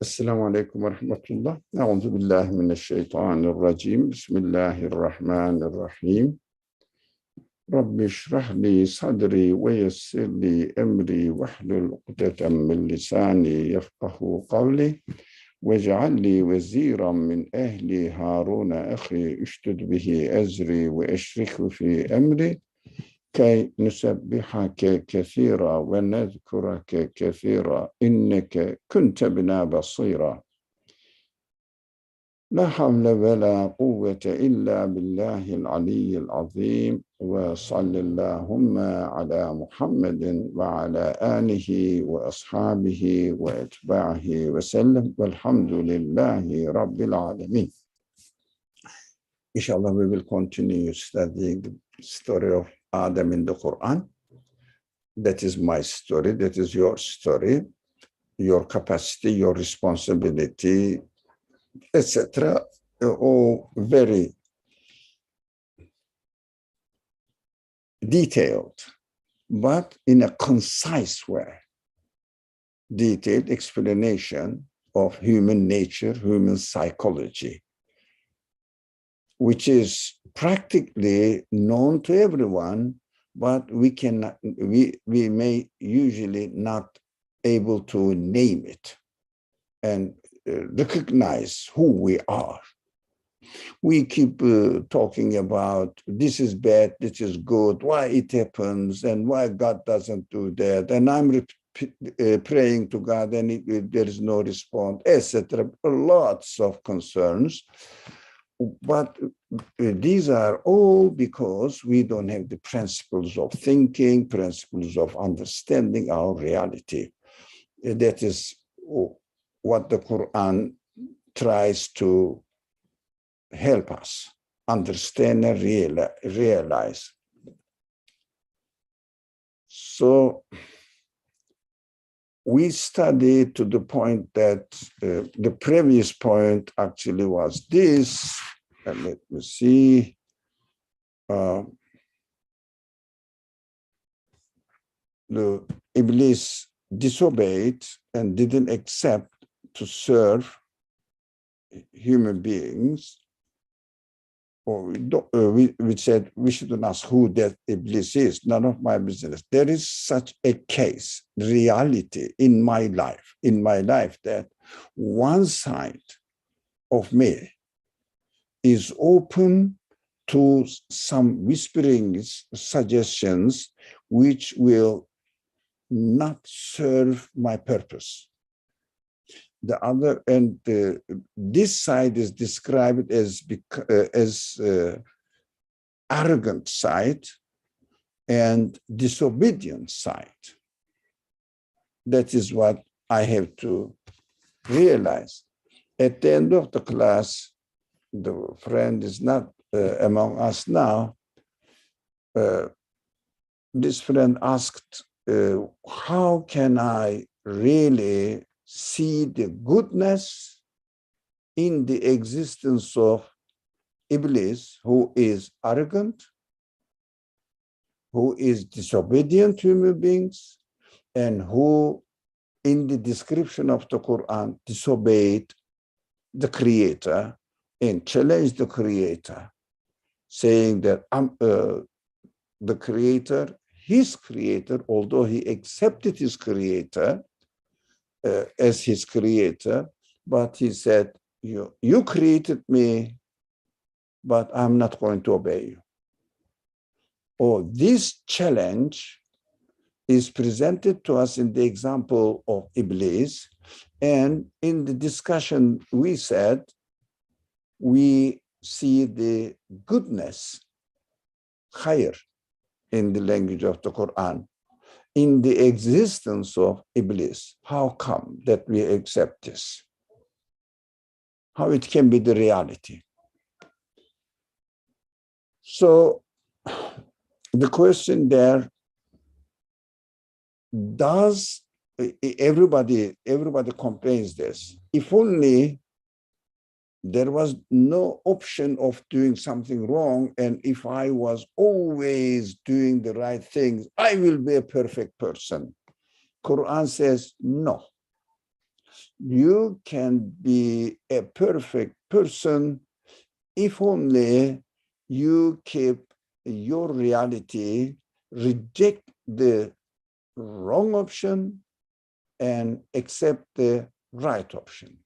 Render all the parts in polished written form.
Esselamu Aleyküm ve Rahmetullah. Euzu billahi mineşşeytanirracim. Bismillahirrahmanirrahim. Rabbi şrah li sadri ve yessir li emri ve hlul ukdeten min lisani yefkahu kavli ve cealli veziran min ehli Harun ahi üştüd bihi ezri ve eşrikhu fi emri kay nusebbihake kesira ve nezkurake kesira inneke kunte bina basira. La havle ve la kuvvete illa billahil aliyyil azim ve sallallahu ala Muhammedin ve ala alihi ve ashabihi ve etbahi ve sellem velhamdülillahi rabbil alemin. Inshallah, we will continue studying the story of Adam in the Quran. That is my story, that is your story, your capacity, your responsibility, etc. All very detailed, but in a concise way. Detailed explanation of human nature, human psychology, which is practically known to everyone, but we may usually not able to name it and recognize who we are. We keep talking about this is bad, this is good, why it happens, and why God doesn't do that. And I'm praying to God and there is no response, etc. Lots of concerns. But these are all because we don't have the principles of thinking, principles of understanding our reality. That is what the Quran tries to help us understand and realize. So we studied to the point that the previous point actually was this, and let me see. The Iblis disobeyed and didn't accept to serve human beings, or we said we shouldn't ask who that Iblis is, none of my business. There is such a case, reality in my life, that one side of me is open to some whisperings, suggestions, which will not serve my purpose. The other, and this side is described as arrogant side and disobedient side. That is what I have to realize. At the end of the class, the friend is not among us now. This friend asked, how can I really see the goodness in the existence of Iblis, who is arrogant, who is disobedient to human beings, and who, in the description of the Quran, disobeyed the Creator and challenged the Creator, saying that the Creator, his Creator, although he accepted his Creator as his Creator, but he said, you created me, but I'm not going to obey you. Or this challenge is presented to us in the example of Iblis, and in the discussion we said, we see the goodness, khair, in the language of the Quran, in the existence of Iblis. How come that we accept this? How it can be the reality? So the question there, does everybody complains this? If only there was no option of doing something wrong, and if I was always doing the right things, I will be a perfect person. Quran says no. You can be a perfect person if only you keep your reality, reject the wrong option, and accept the right option.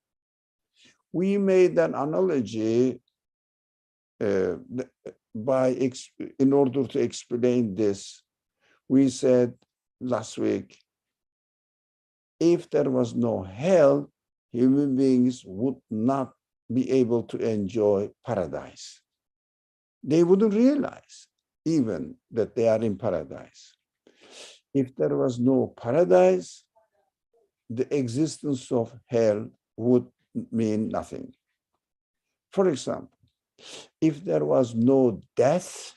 We made an analogy in order to explain this. We said last week, if there was no hell, human beings would not be able to enjoy paradise. They wouldn't realize even that they are in paradise. If there was no paradise, the existence of hell would mean nothing. For example, if there was no death,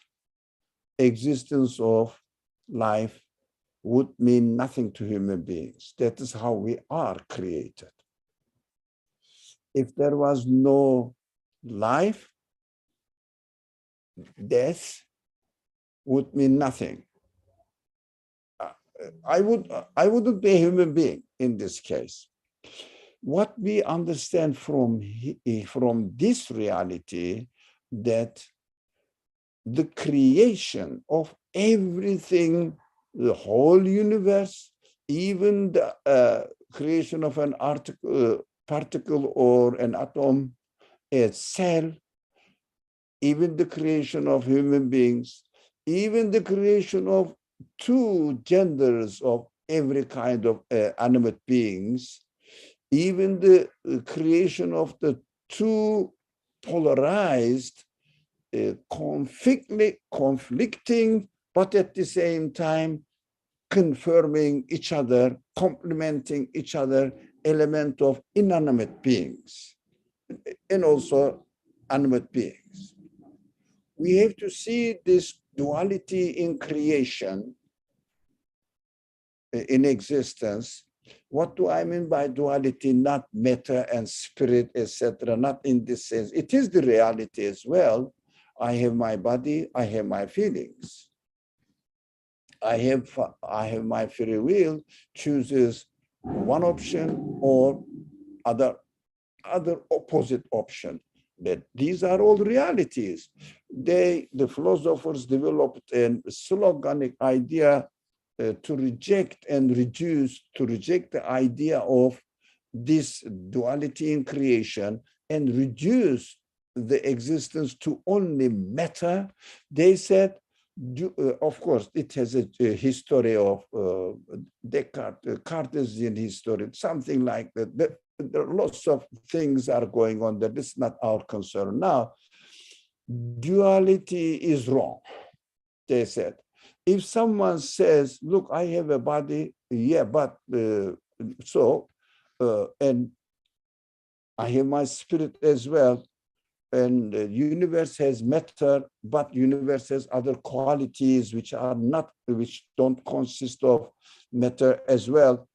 existence of life would mean nothing to human beings. That is how we are created. If there was no life, death would mean nothing. I wouldn't be a human being in this case. What we understand from this reality, that the creation of everything, the whole universe, even the creation of an particle or an atom, a cell, even the creation of human beings, even the creation of two genders of every kind of animate beings, even the creation of the two polarized, conflicting, but at the same time confirming each other, complementing each other, element of inanimate beings and also animate beings. We have to see this duality in creation, in existence. What do I mean by duality? Not matter and spirit, etc. Not in this sense. It is the reality as well. I have my body, I have my feelings. I have my free will, chooses one option or other opposite option. But these are all realities. The philosophers developed a sloganic idea to reject the idea of this duality in creation and reduce the existence to only matter. They said, of course, it has a history of Descartes, Cartesian history, something like that. There are lots of things are going on that is not our concern now. Duality is wrong, they said. If someone says, look, I have a body, yeah, but and I have my spirit as well, and the universe has matter, but universe has other qualities which don't consist of matter as well.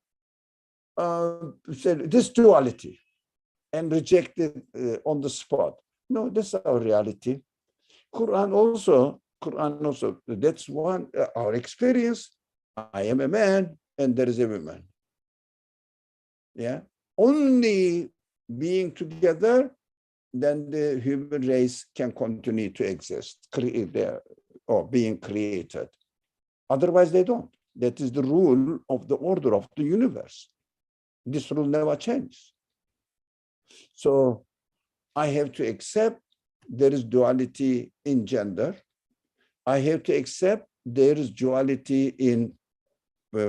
Said this duality and reject it on the spot. No, that's our reality. Quran also, that's one, our experience. I am a man and there is a woman. Yeah, only being together, then the human race can continue to exist, or being created. Otherwise, they don't. That is the rule of the order of the universe. This rule never changes. So I have to accept there is duality in gender. I have to accept there is duality in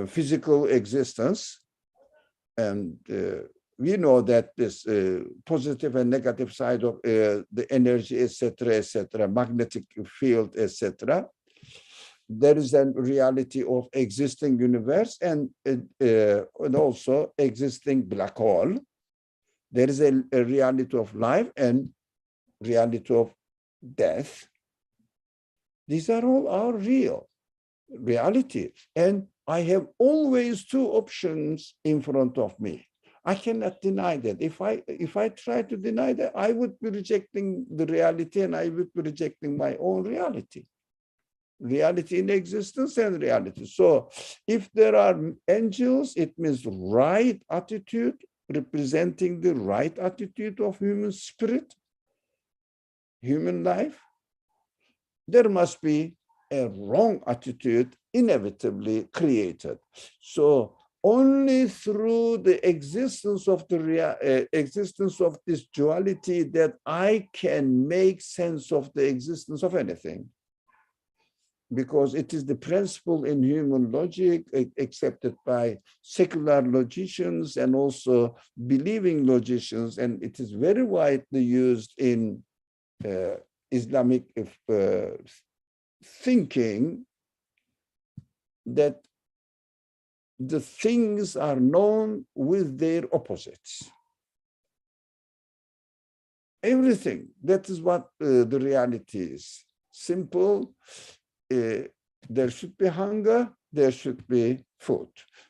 physical existence. And we know that this positive and negative side of the energy, etc., magnetic field, etc. There is a reality of existing universe and also existing black hole. There is a reality of life and reality of death. These are all our real reality. And I have always two options in front of me. I cannot deny that. If I try to deny that, I would be rejecting the reality and I would be rejecting my own reality. Reality in existence and reality. So if there are angels, it means right attitude, representing the right attitude of human spirit, human life, there must be a wrong attitude inevitably created. So only through the existence of existence of this duality that I can make sense of the existence of anything, because it is the principle in human logic accepted by secular logicians and also believing logicians, and it is very widely used in Islamic thinking, that the things are known with their opposites. Everything, that is what the reality is. Simple. There should be hunger, there should be food.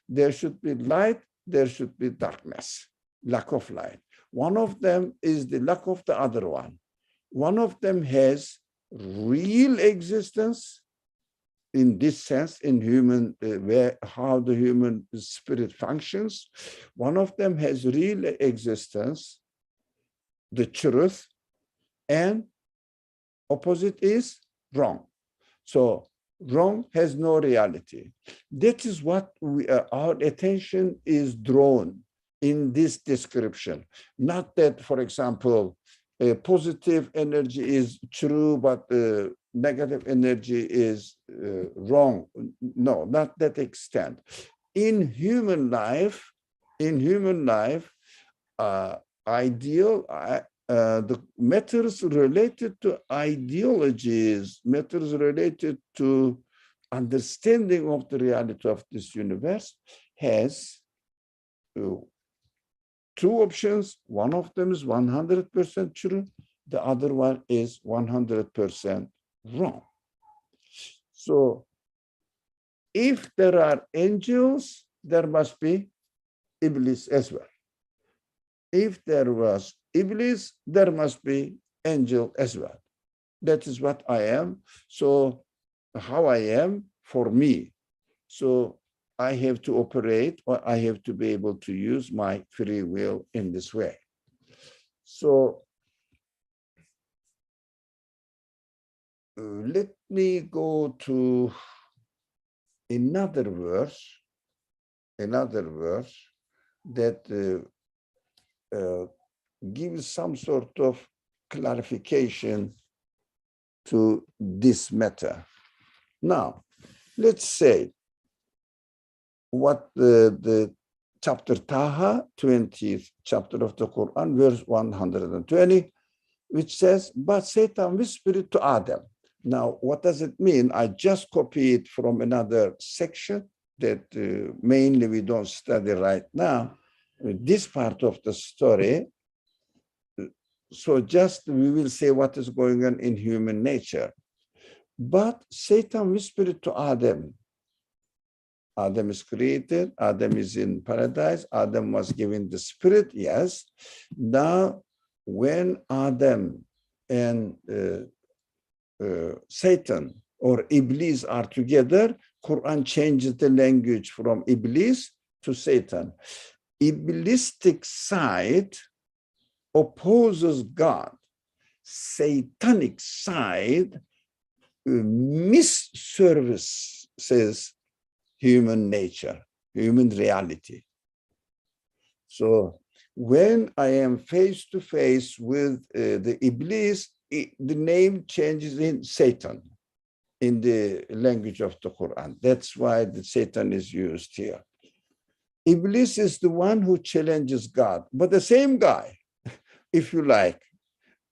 There should be light, there should be darkness, lack of light. One of them is the lack of the other one. One of them has real existence in this sense, in human, how the human spirit functions. One of them has real existence, the truth, and opposite is wrong. So wrong has no reality. That is what our attention is drawn in this description. Not that, for example, positive energy is true, but negative energy is wrong. No, not that extent. In human life, the matters related to ideologies, matters related to understanding of the reality of this universe has two options. One of them is 100% true. The other one is 100% wrong. So if there are angels, there must be Iblis as well. If there was Iblis, there must be angel as well. That is what I am. So how I am for me. So I have to operate, or I have to be able to use my free will in this way. So let me go to another verse that gives some sort of clarification to this matter. Now, let's say what the chapter Taha, 20th chapter of the Quran, verse 120, which says, but Satan whispered to Adam. Now, what does it mean? I just copied from another section that mainly we don't study right now, this part of the story. So just we will say what is going on in human nature. But Satan whispered to Adam. Adam is created, Adam is in paradise, Adam was given the spirit, yes. Now, when Adam and Satan or Iblis are together, Quran changes the language from Iblis to Satan. Iblistic side opposes God. Satanic side misservices human nature, human reality. So when I am face to face with the Iblis, the name changes in Satan in the language of the Quran. That's why the Satan is used here. Iblis is the one who challenges God, but the same guy, if you like,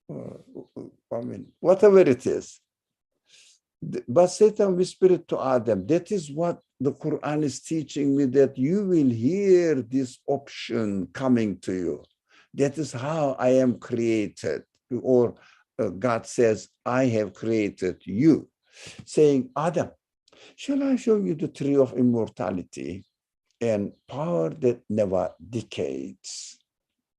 I mean, whatever it is. But Satan whispered to Adam, that is what the Quran is teaching me, that you will hear this option coming to you. That is how I am created. Or God says, I have created you. Saying, Adam, shall I show you the tree of immortality and power that never decays?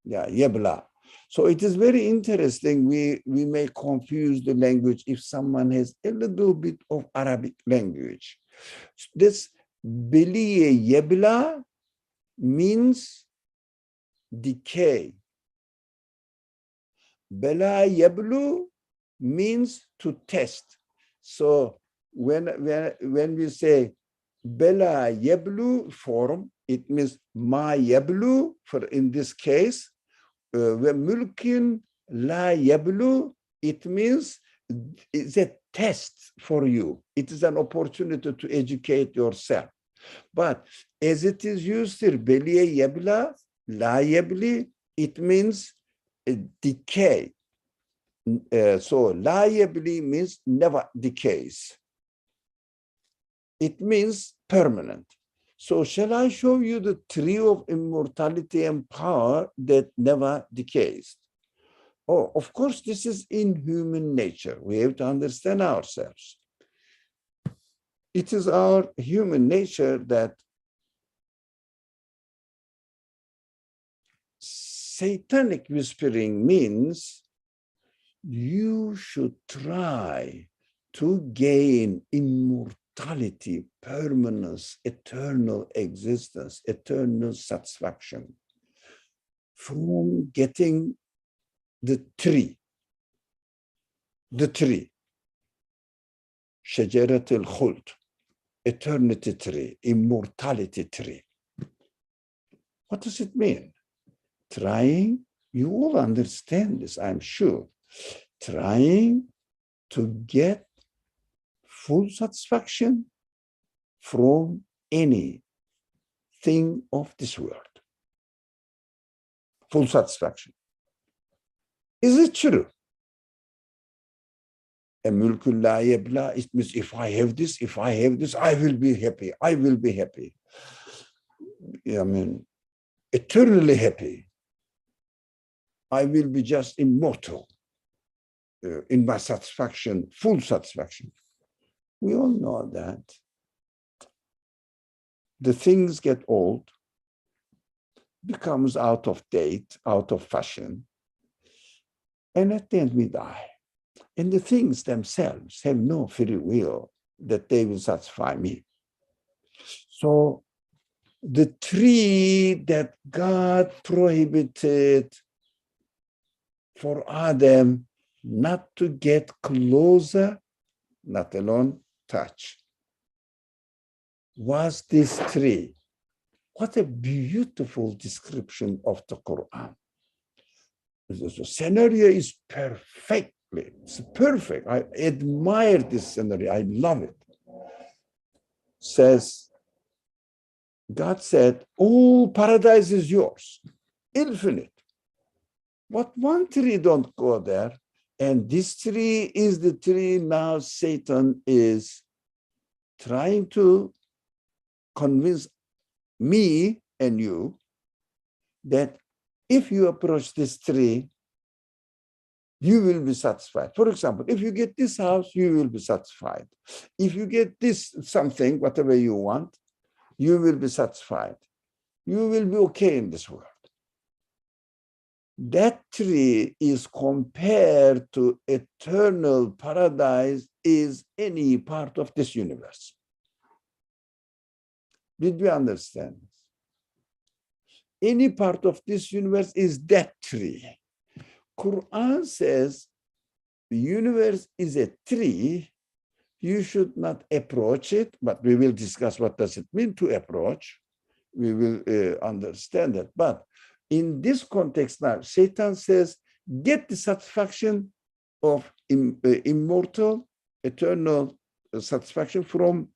Yeah, yebla. So it is very interesting. We may confuse the language if someone has a little bit of Arabic language. This Beliye Yebla means decay. Bela yablu means to test. So when we say bela yablu form, it means ma yablu, for in this case, when mulkin la yablu, it means it's a test for you. It is an opportunity to educate yourself. But as it is used here, beliye yabla, la yabli, it means decay. So la yabli means never decays. It means permanent. So shall I show you the tree of immortality and power that never decays? Oh, of course, this is in human nature. We have to understand ourselves. It is our human nature that satanic whispering means you should try to gain immortality, permanence, eternal existence, eternal satisfaction from getting the tree, shajarat al-khuld, eternity tree, immortality tree. What does it mean? Trying, you all understand this, I'm sure. Trying to get full satisfaction from anything of this world. Full satisfaction. Is it true? A mulkul la yabla, it means if I have this, I will be happy. I will be happy. I mean, eternally happy. I will be just immortal in my satisfaction, full satisfaction. We all know that the things get old, becomes out of date, out of fashion, and at the end we die. And the things themselves have no free will that they will satisfy me. So the tree that God prohibited for Adam not to get closer, not alone touch, was this tree. What a beautiful description of the Quran. The scenario is it's perfect. I admire this scenario. I love it. Says, God said, all paradise is yours, infinite. But one tree don't go there. And this tree is the tree now Satan is trying to convince me and you that if you approach this tree, you will be satisfied. For example, if you get this house, you will be satisfied. If you get this something, whatever you want, you will be satisfied. You will be okay in this world. That tree is compared to eternal paradise is any part of this universe. Did we understand this? Any part of this universe is that tree. Quran says the universe is a tree. You should not approach it, but we will discuss what does it mean to approach. We will understand it. But in this context now, Satan says, get the satisfaction of immortal, eternal satisfaction from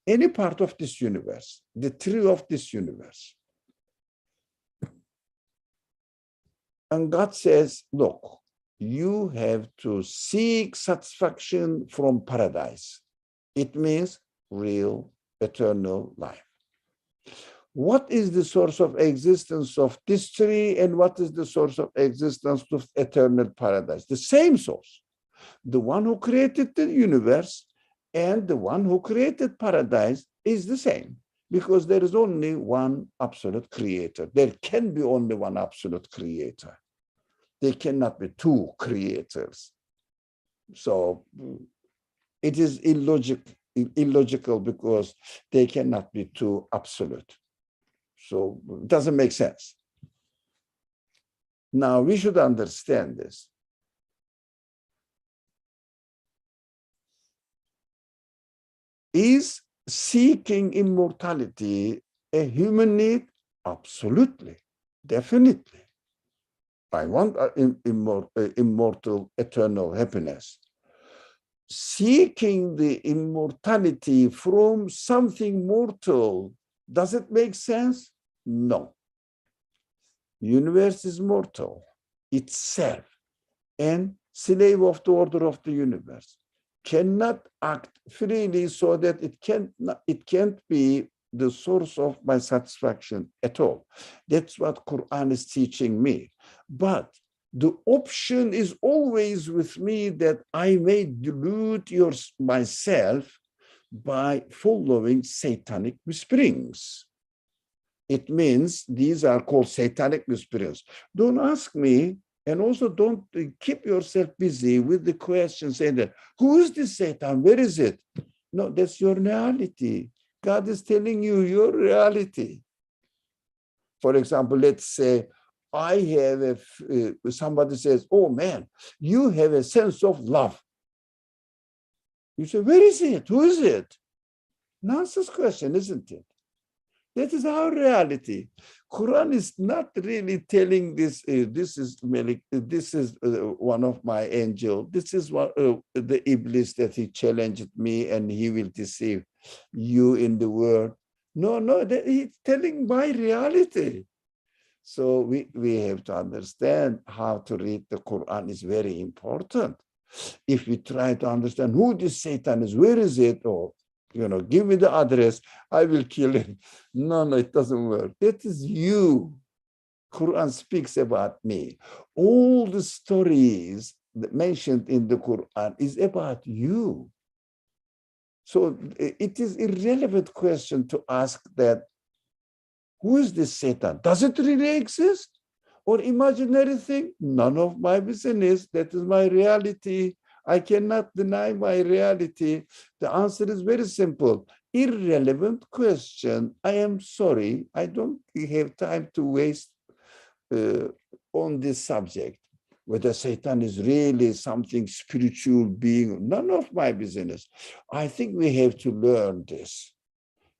any part of this universe, the tree of this universe. And God says, look, you have to seek satisfaction from paradise. It means real, eternal life. What is the source of existence of this tree and what is the source of existence of eternal paradise? The same source. The one who created the universe and the one who created paradise is the same because there is only one absolute creator. There can be only one absolute creator. There cannot be two creators. So it is illogical because they cannot be two absolute. So it doesn't make sense. Now we should understand this. Is seeking immortality a human need? Absolutely, definitely. I want immortal, eternal happiness. Seeking the immortality from something mortal, does it make sense? No. Universe is mortal itself, and slave of the order of the universe cannot act freely, so that it can't be the source of my satisfaction at all. That's what Quran is teaching me. But the option is always with me that I may delude myself by following satanic whisperings. It means these are called satanic whisperings. Don't ask me, and also don't keep yourself busy with the question saying that, who is this Satan? Where is it? No, that's your reality. God is telling you your reality. For example, let's say I have somebody says, oh man, you have a sense of love. You say, where is it? Who is it? Nonsense question, isn't it? That is our reality. Quran is not really telling this. This is Malik. This is one of my angels. This is the Iblis that he challenged me, and he will deceive you in the world. No, he's telling my reality. So we have to understand how to read the Quran is very important. If we try to understand who this Satan is, where is it, or give me the address, I will kill him. No, it doesn't work. That is you. Quran speaks about me. All the stories that mentioned in the Quran is about you. So it is irrelevant question to ask that, who is this Satan? Does it really exist? Or imaginary thing? None of my business. That is my reality. I cannot deny my reality. The answer is very simple. Irrelevant question. I am sorry. I don't have time to waste on this subject. Whether Satan is really something spiritual being, none of my business. I think we have to learn this.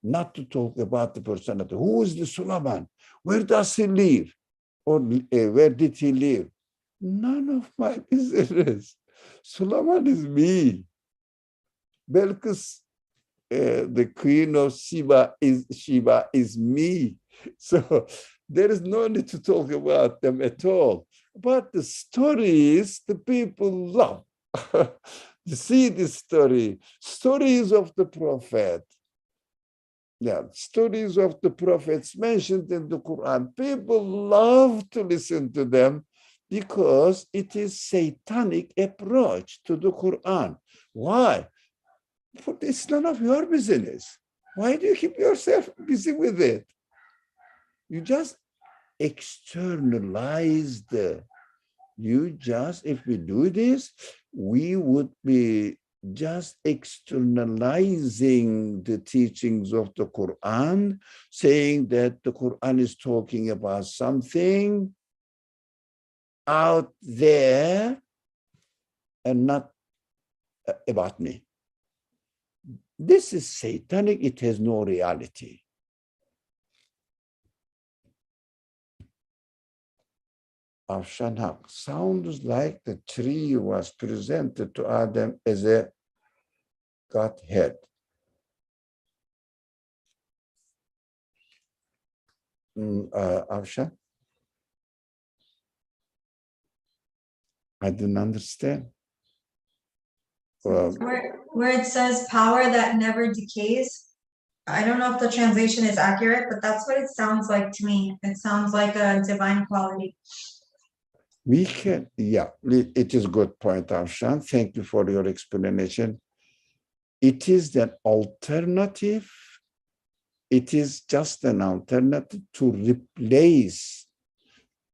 Not to talk about the personality. Who is the Suleiman? Where does he live? Or where did he live? None of my business. Suleiman is me. Belkis, the queen of Sheba is me. So there is no need to talk about them at all. But the stories the people love. You see this stories of the prophet. Yeah, stories of the prophets mentioned in the Quran. People love to listen to them because it is satanic approach to the Quran. Why? It's none of your business. Why do you keep yourself busy with it? You just externalize if we do this, we would be just externalizing the teachings of the Quran, saying that the Quran is talking about something out there and not about me. This is satanic. It has no reality. Afshan Haq sounds like the tree was presented to Adam as a Godhead. Afshan? I didn't understand. Where it says power that never decays. I don't know if the translation is accurate, but that's what it sounds like to me. It sounds like a divine quality. We can, yeah, it is a good point, Afshan. Thank you for your explanation. It is an alternative. It is just an alternative to replace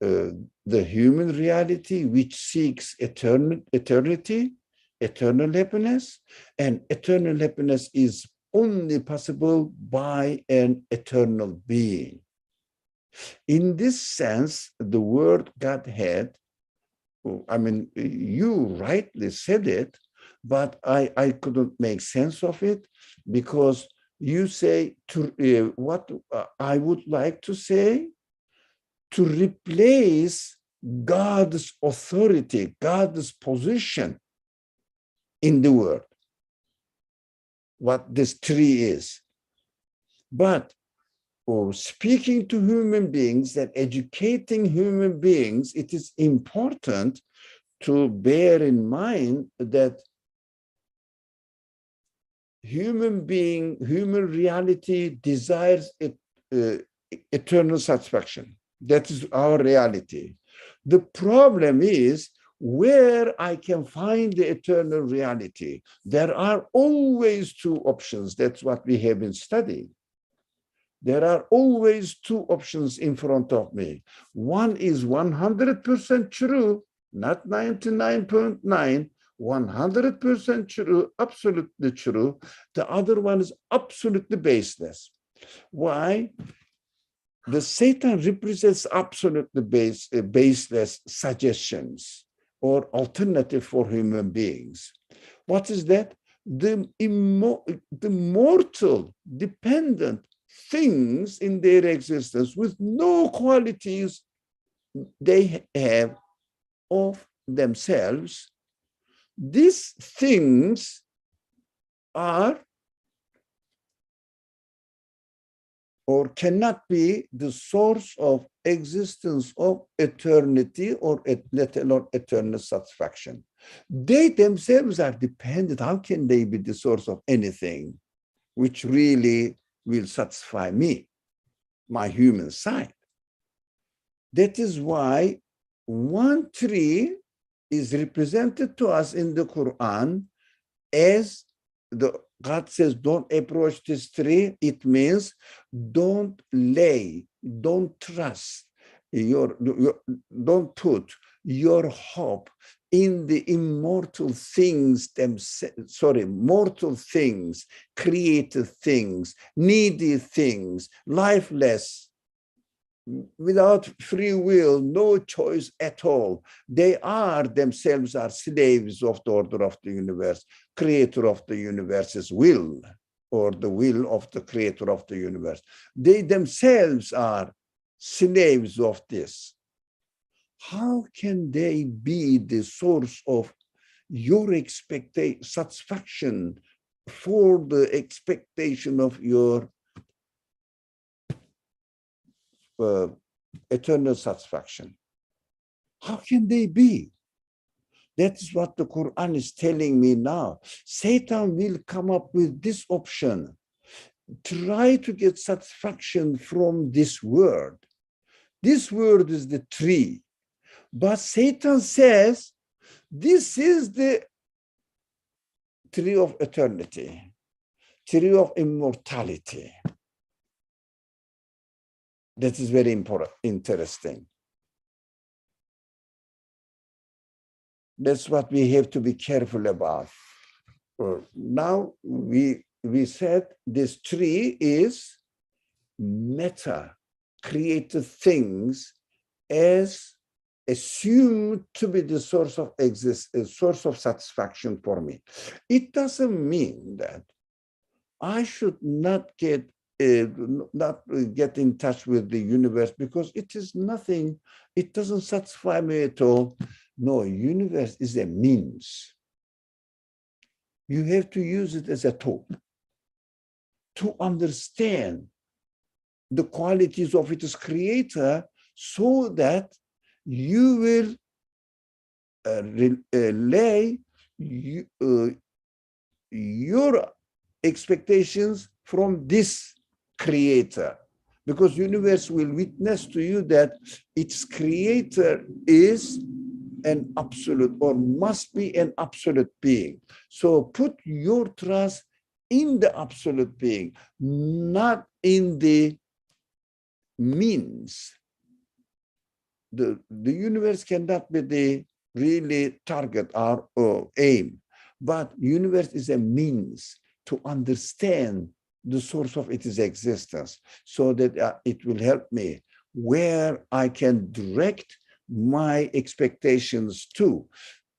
the human reality, which seeks eternity, eternal happiness, and eternal happiness is only possible by an eternal being. In this sense, the word Godhead, I mean, you rightly said it, but I couldn't make sense of it because you say what I would like to say, to replace God's authority, God's position in the world, what this tree is. But speaking to human beings and educating human beings, it is important to bear in mind that human reality desires eternal satisfaction. That is our reality. The problem is where I can find the eternal reality. There are always two options. That's what we have been studying. There are always two options in front of me. One is 100% true, not 99.9, 100% true, absolutely true. The other one is absolutely baseless. Why? The Satan represents absolutely baseless suggestions or alternative for human beings. What is that? The mortal, dependent things in their existence with no qualities they have of themselves. These things are or cannot be the source of existence of eternity or let alone eternal satisfaction. They themselves are dependent. How can they be the source of anything which really will satisfy me, my human side? That is why one tree is represented to us in the Quran as God says, don't approach this tree. It means don't don't trust, don't put your hope in the immortal things themselves, mortal things, created things, needy things, lifeless, without free will, no choice at all. They are themselves are slaves of the order of the universe, creator of the universe's will, or the will of the creator of the universe. They themselves are slaves of this. How can they be the source of your satisfaction for the expectation of your eternal satisfaction? How can they be? That's what the Quran is telling me now. Satan will come up with this option. Try to get satisfaction from this word. This word is the tree. But Satan says, this is the tree of eternity, tree of immortality. That is very important, interesting. That's what we have to be careful about. Now we said this tree is meta, created things as assumed to be the source of source of satisfaction for me. It doesn't mean that I should not get in touch with the universe because it is nothing. It doesn't satisfy me at all. No, universe is a means. You have to use it as a tool to understand the qualities of its creator so that you will lay your expectations from this creator, because universe will witness to you that its creator is an absolute or must be an absolute being. So put your trust in the absolute being, not in the means. The universe cannot be the really target or aim, but universe is a means to understand the source of its existence so that it will help me where I can direct my expectations to.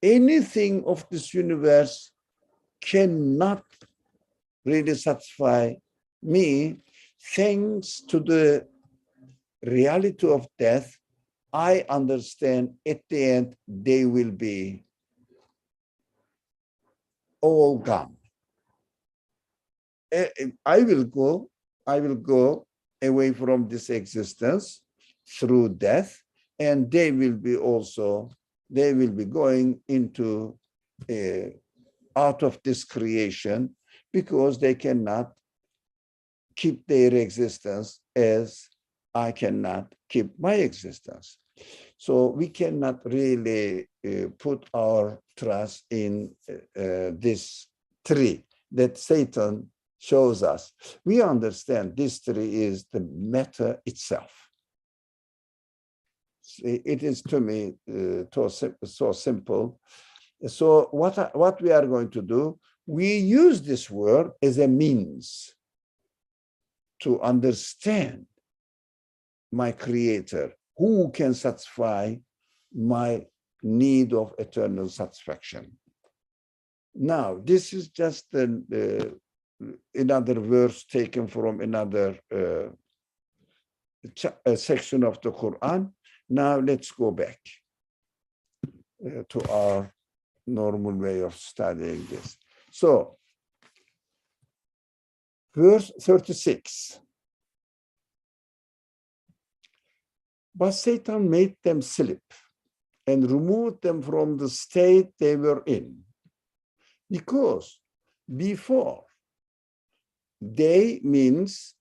Anything of this universe cannot really satisfy me. Thanks to the reality of death, I understand at the end they will be all gone. I will go away from this existence through death, and they will be going into out of this creation, because they cannot keep their existence as I cannot keep my existence. So we cannot really put our trust in this tree that Satan shows us. We understand this tree is the matter itself. It is, to me, so simple. So what we are going to do, we use this word as a means to understand my creator, who can satisfy my need of eternal satisfaction. Now, this is just another verse taken from another section of the Quran. Now let's go back to our normal way of studying this. So, verse 36. But Satan made them slip and removed them from the state they were in. Because before, they means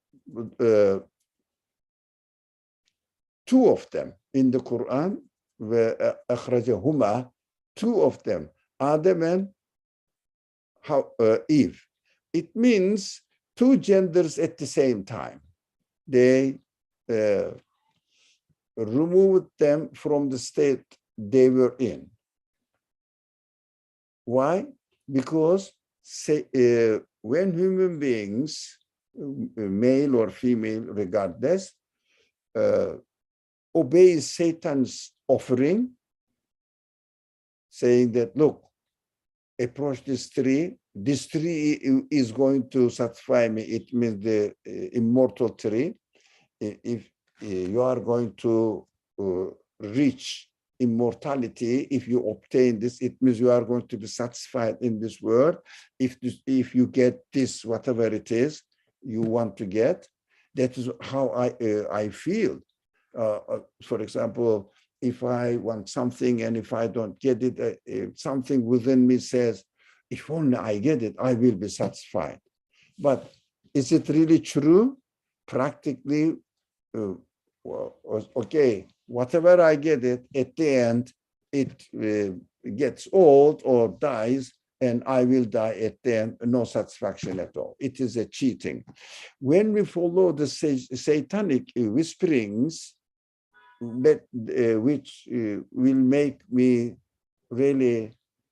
two of them in the Quran, where akhrajahuma, two of them, Adam and Eve. It means two genders at the same time. They removed them from the state they were in. Why? Because when human beings, male or female, regardless, obey Satan's offering, saying that, look, approach this tree is going to satisfy me. It means the immortal tree. If you are going to reach immortality, if you obtain this, it means you are going to be satisfied in this world. If you get this, whatever it is you want to get, that is how I feel. For example, if I want something and if I don't get it, something within me says, if only I get it, I will be satisfied. But is it really true? Practically, well, okay, whatever I get it, at the end, it gets old or dies, and I will die at the end, no satisfaction at all. It is a cheating. When we follow the satanic whisperings, which will make me really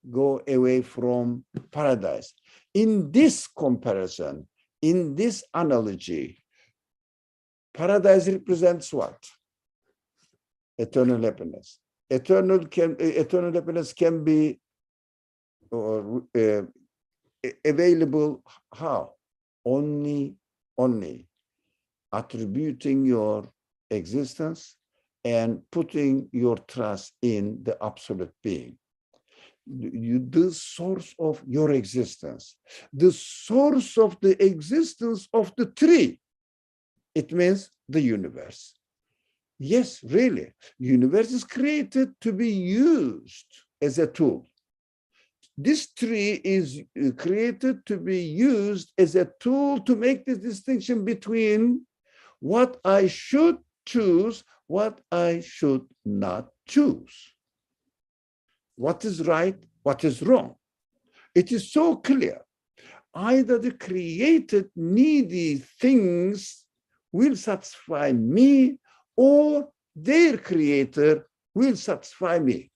go away from paradise. In this comparison, in this analogy, paradise represents what? Eternal happiness. Eternal happiness can be available how? Only attributing your existence and putting your trust in the absolute being. The source of your existence, the source of the existence of the tree, it means the universe. Yes, really, universe is created to be used as a tool. This tree is created to be used as a tool to make the distinction between what I should choose, what I should not choose. What is right, what is wrong. It is so clear. Either the created needy things will satisfy me, or their creator will satisfy me.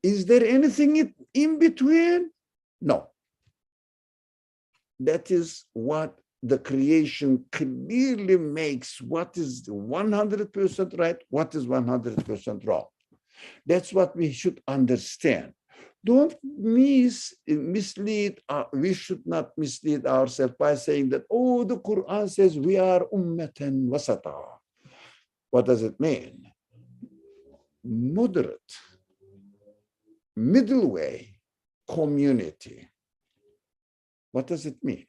Is there anything in between? No. That is what the creation clearly makes what is 100% right, what is 100% wrong. That's what we should understand. Don't mislead, we should not mislead ourselves by saying that, oh, the Quran says we are ummatan wasata. What does it mean? Moderate, middle way, community. What does it mean?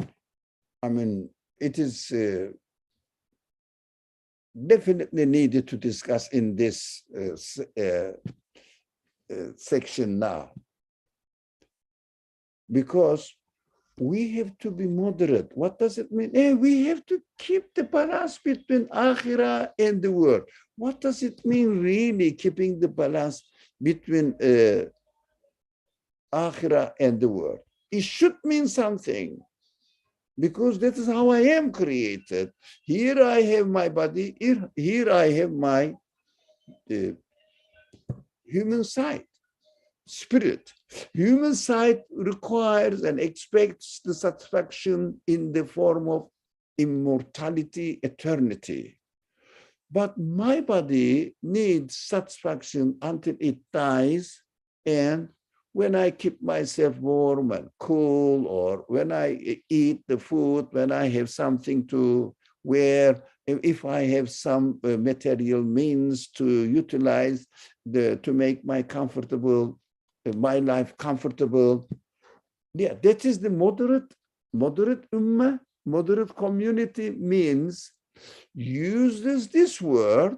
I mean, it is definitely needed to discuss in this section now, because we have to be moderate. What does it mean? We have to keep the balance between akhirah and the world. What does it mean really, keeping the balance between akhirah and the world? It should mean something, because that is how I am created. Here I have my body, here I have my human side, spirit. Human side requires and expects the satisfaction in the form of immortality, eternity. But my body needs satisfaction until it dies, and when I keep myself warm and cool, or when I eat the food, when I have something to wear, if I have some material means to utilize to make my life comfortable. Yeah, that is the moderate ummah, moderate community means uses this word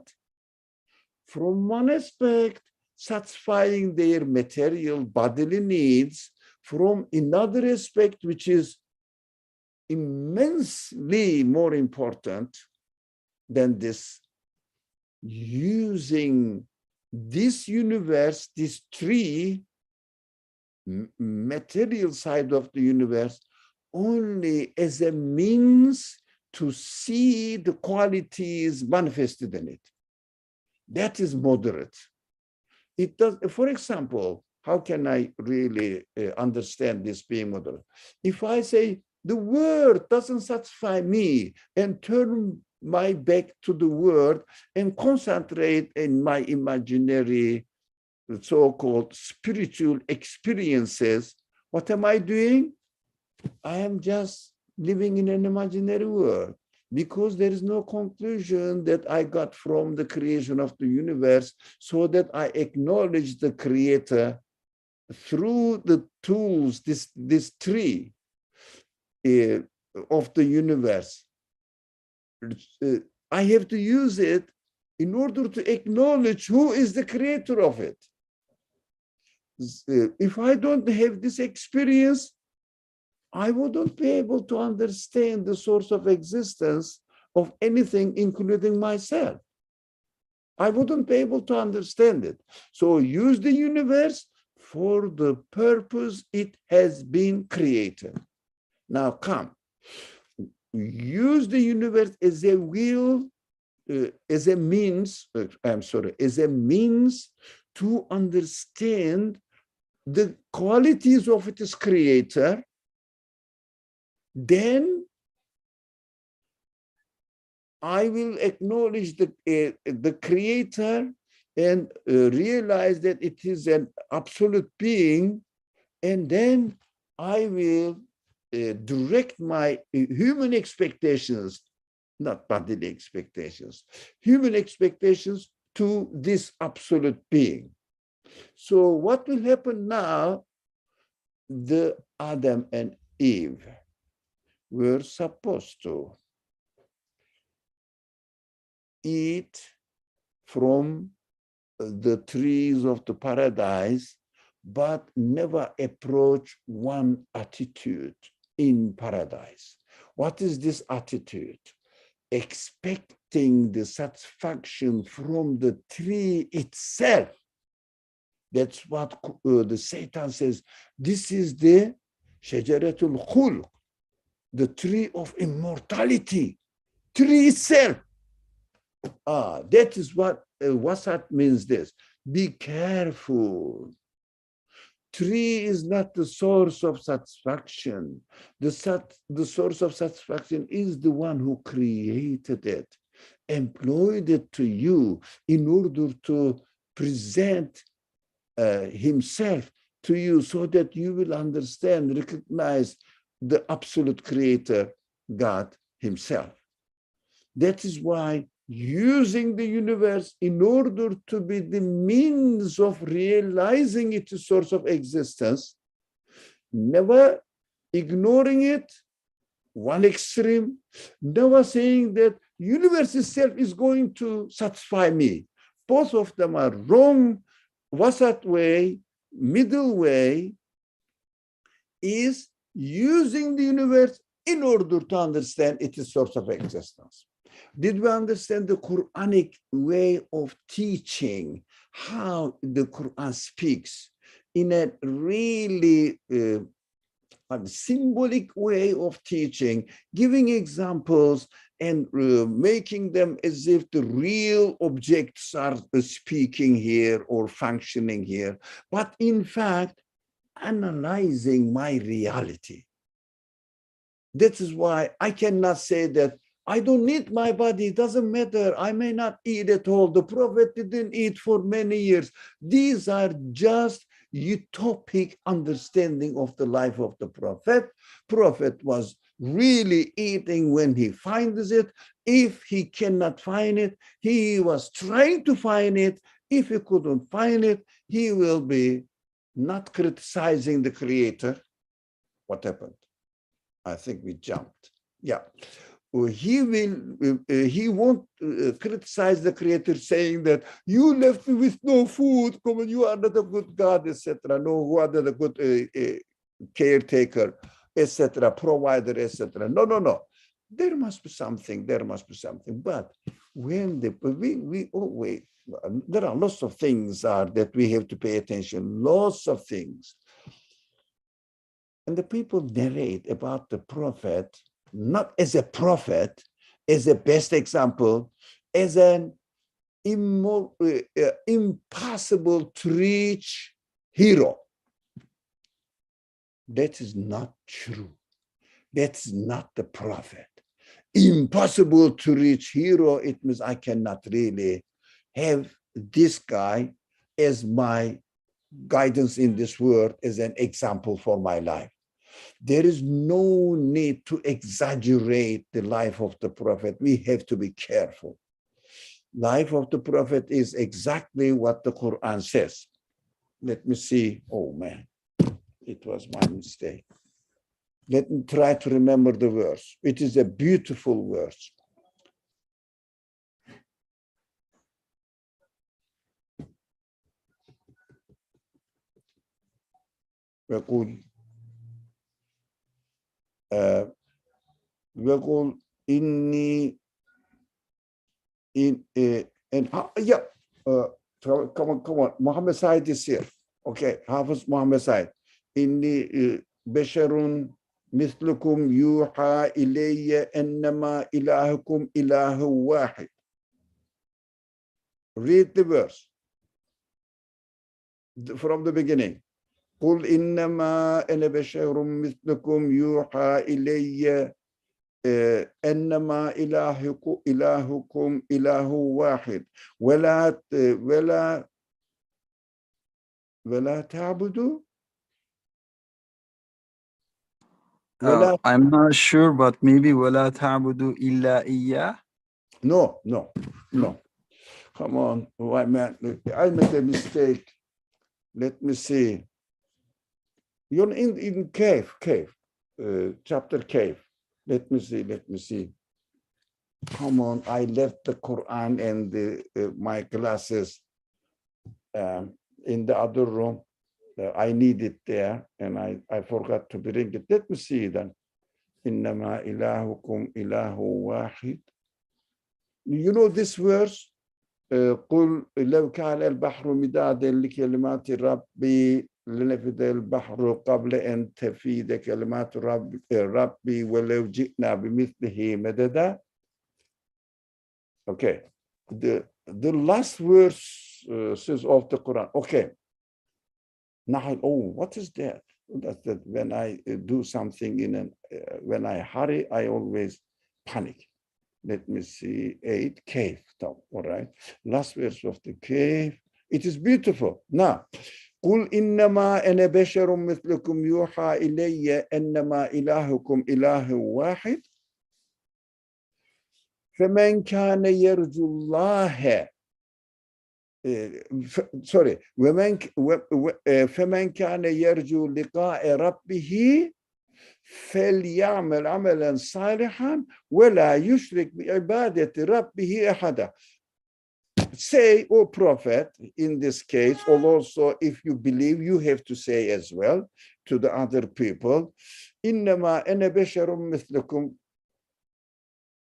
from one aspect, satisfying their material bodily needs, from another aspect, which is immensely more important than this, using this universe, this tree, material side of the universe, only as a means to see the qualities manifested in it. That is moderate. It does, for example, how can I really understand this being moderate? If I say the word doesn't satisfy me and turn my back to the word and concentrate in my imaginary so-called spiritual experiences, what am I doing? I am just living in an imaginary world, because there is no conclusion that I got from the creation of the universe, so that I acknowledge the creator through the tools, this tree of the universe. I have to use it in order to acknowledge who is the creator of it. If I don't have this experience, I wouldn't be able to understand the source of existence of anything, including myself. I wouldn't be able to understand it. So use the universe for the purpose it has been created. Now come, use the universe as a will, as a means to understand the qualities of its creator. Then I will acknowledge the creator and realize that it is an absolute being, and then I will direct my human expectations, not bodily expectations, human expectations to this absolute being. So what will happen now? The Adam and Eve were supposed to eat from the trees of the paradise, but never approach one attitude in paradise. What is this attitude? Expecting the satisfaction from the tree itself. That's what the Satan says. This is the Shajaratul Khulq, the tree of immortality, tree itself. That is what wasat means. This. Be careful. Tree is not the source of satisfaction. The source of satisfaction is the one who created it, employed it to you in order to present himself to you so that you will understand, recognize the absolute creator, God himself. That is why using the universe in order to be the means of realizing its source of existence, never ignoring it, one extreme, never saying that universe itself is going to satisfy me. Both of them are wrong. Wasat way, middle way, is using the universe in order to understand its source of existence. Did we understand the Quranic way of teaching, how the Quran speaks in a really symbolic way of teaching, giving examples and making them as if the real objects are speaking here or functioning here, but in fact, analyzing my reality. That is why I cannot say that I don't need my body, it doesn't matter, I may not eat at all. The Prophet didn't eat for many years. These are just utopic understanding of the life of the Prophet. Prophet was really eating when he finds it. If he cannot find it, he was trying to find it. If he couldn't find it, he will be not criticizing the Creator. What happened? I think we jumped. Yeah. He won't criticize the Creator, saying that you left me with no food, come on, you are not a good God, etc. No, who are not a good caretaker, etc., provider, etc. No, no, no. There must be something. There must be something. But when we always, there are lots of things that we have to pay attention. Lots of things. And the people narrate about the Prophet, not as a prophet, as a best example, as an impossible to reach hero. That is not true. That's not the Prophet. Impossible to reach hero, it means I cannot really have this guy as my guidance in this world, as an example for my life. There is no need to exaggerate the life of the Prophet. We have to be careful. Life of the Prophet is exactly what the Quran says. Let me see. Oh man, it was my mistake. Let me try to remember the verse. It is a beautiful verse. وَقُلْ إِنِّي come on. Muhammad Said is here. Okay, Hafiz Muhammad Said. إِنِّي بَشَرٌ مِثْلُكُمْ يُوحَى إِلَيَّ أَنَّمَا إِلَهُكُمْ إِلَهٌ وَاحِدٌ. Read the verse from the beginning. قُلْ إِنَّمَا أَنَا بَشَرٌ مِثْلُكُمْ يُوحَى إِلَيَّ أنما إلهكم إله واحد ولا تعبدوا I'm not sure, but maybe ولا تعبدوا إلا إياه. No. Come on, why man? I made a mistake. Let me see. You're in cave, chapter cave. Let me see. Come on, I left the Quran and my glasses in the other room. I need it there, and I forgot to bring it. Let me see then. إِنَّمَا إِلَهُكُمْ إِلَهُ وَاحِدٌ. You know this verse? قُلْ لَوْ كَانَ الْبَحْرُ مِدَادًا لِكَلِمَاتِ رَبِّي لنفد البحر قبل أن تفيد كلمات ربي ولو جئنا بمثله مددا. Okay, the last verse says of the Quran. Okay, Nahal, oh, what is that? That's that when I do something when I hurry, I always panic. Let me see, 8, cave. All right. Last verse of the cave. It is beautiful. Now, قل إنما أنا بشر مثلكم يوحى إلي أنما إلهكم إله واحد فمن كان يرجو الله sorry فمن كان يرجو لقاء ربه فليعمل عملا صالحا ولا يشرك بعبادة ربه أحدا. Say, O prophet, in this case, or also if you believe, you have to say as well to the other people, إنما أنا بشر مثلكم.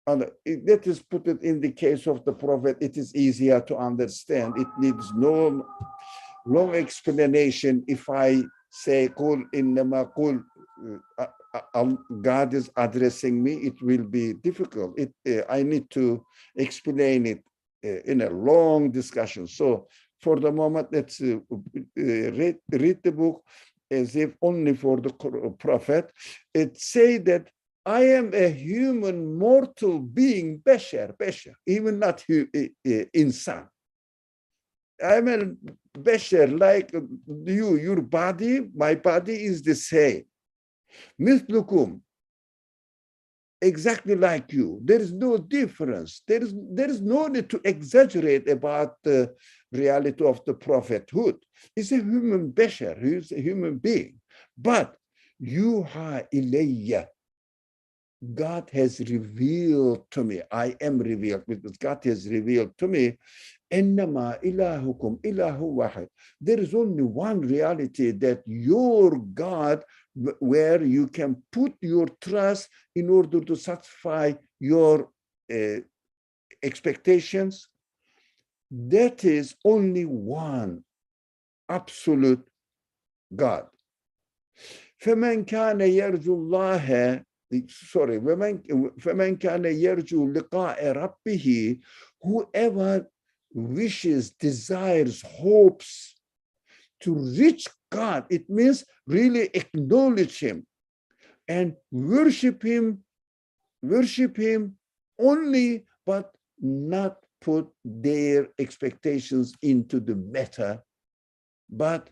That is put it in the case of the prophet. It is easier to understand. It needs no long explanation. If I say, قل إنما قل, God is addressing me, it will be difficult. I need to explain it in a long discussion. So for the moment, let's read the book as if only for the prophet. It say that I am a human mortal being, Bashar, even not insan. I'm a Bashar like you, your body, my body is the same. Mithlukum, exactly like you. There is no difference. There is no need to exaggerate about the reality of the prophethood. He's a human Bashar, he's a human being. But yuha ilayya, God has revealed to me. I am revealed because God has revealed to me. Innama ilahukum ilahu wahid. There is only one reality, that your God, where you can put your trust in order to satisfy your expectations. That is only one absolute God. فمن كان يرجو الله فمن كان يرجو لقاء ربه, whoever wishes, desires, hopes to reach God, it means really acknowledge him and worship him only, but not put their expectations into the matter, but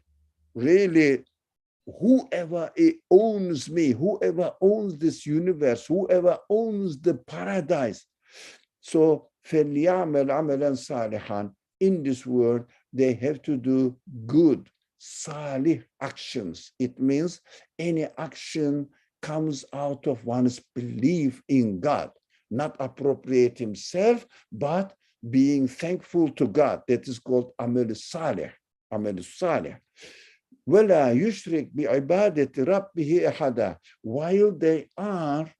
really whoever owns me, whoever owns this universe, whoever owns the paradise. So فَلْيَعْمَلْ عَمَلًا صَالِحًا. In this world, they have to do good, salih actions. It means any action comes out of one's belief in God, not appropriate himself, but being thankful to God. That is called amal salih. Amal salih. وَلَا يُشْرِكْ بِعِبَادَةِ رَبِّهِ أَحَدًا. While they are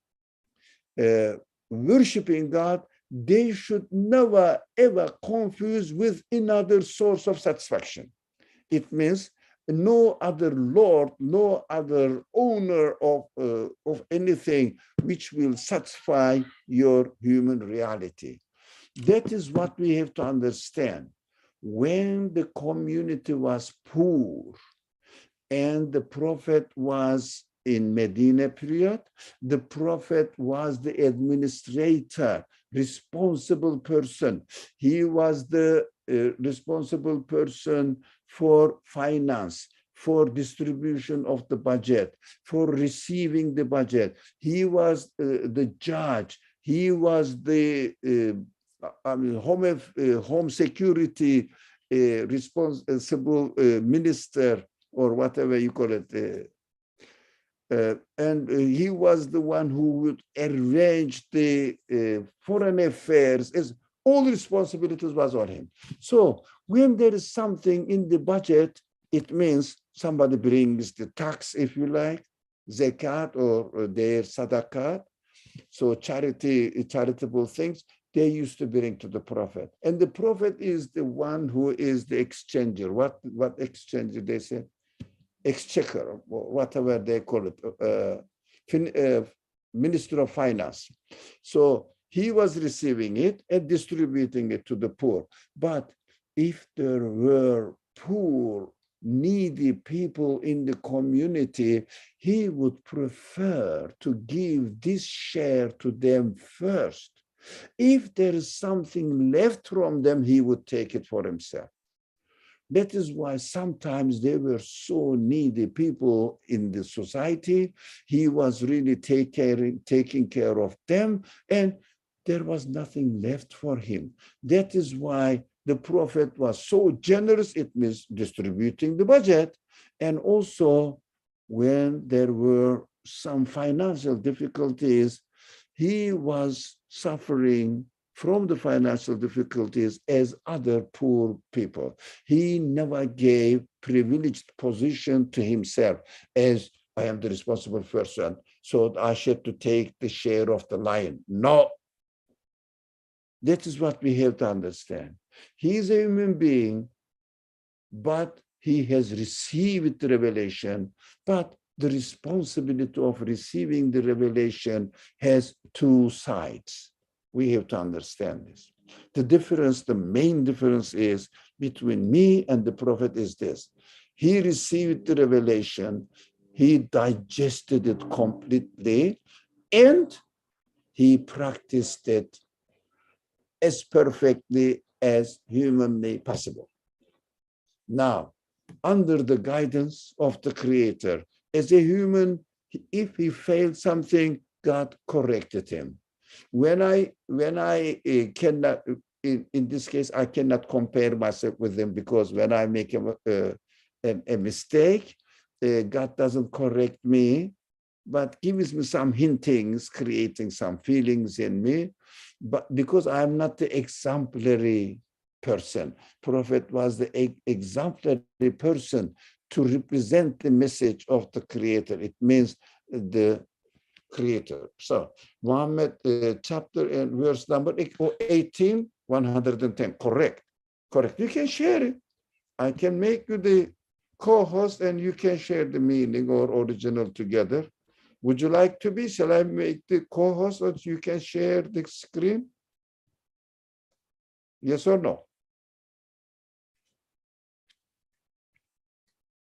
worshiping God, they should never ever confuse with another source of satisfaction. It means no other Lord, no other owner of anything which will satisfy your human reality. That is what we have to understand. When the community was poor and the prophet was in Medina period, the prophet was the administrator, responsible person. He was the responsible person for finance, for distribution of the budget, for receiving the budget. He was the judge. He was the home security responsible minister, or whatever you call it. And he was the one who would arrange the foreign affairs. All responsibilities was on him. So when there is something in the budget, it means somebody brings the tax, if you like, zakat or their sadaqat. So charitable things, they used to bring to the prophet. And the prophet is the one who is the exchanger. What exchanger they say? Exchequer, whatever they call it, Minister of Finance. So he was receiving it and distributing it to the poor. But if there were poor needy people in the community, he would prefer to give this share to them first. If there is something left from them, he would take it for himself. That is why sometimes they were so needy people in the society. He was really taking care of them, and there was nothing left for him. That is why the Prophet was so generous. It means distributing the budget. And also, when there were some financial difficulties, he was suffering from the financial difficulties as other poor people. He never gave privileged position to himself as I am the responsible person, so I should to take the share of the lion. No. That is what we have to understand. He is a human being, but he has received the revelation, but the responsibility of receiving the revelation has two sides. We have to understand this. The difference, the main difference is between me and the Prophet is this. He received the revelation, he digested it completely, and he practiced it as perfectly as humanly possible. Now, under the guidance of the Creator, as a human, if he failed something, God corrected him. When I cannot, in this case, I cannot compare myself with them, because when I make a mistake, God doesn't correct me, but gives me some hintings, creating some feelings in me. But because I'm not the exemplary person, Prophet was the exemplary person to represent the message of the Creator. It means the Creator. So Muhammad chapter and verse number 18, 110. Correct. Correct. You can share it. I can make you the co-host and you can share the meaning or original together. Would you like to be? Shall I make the co-host or you can share the screen? Yes or no?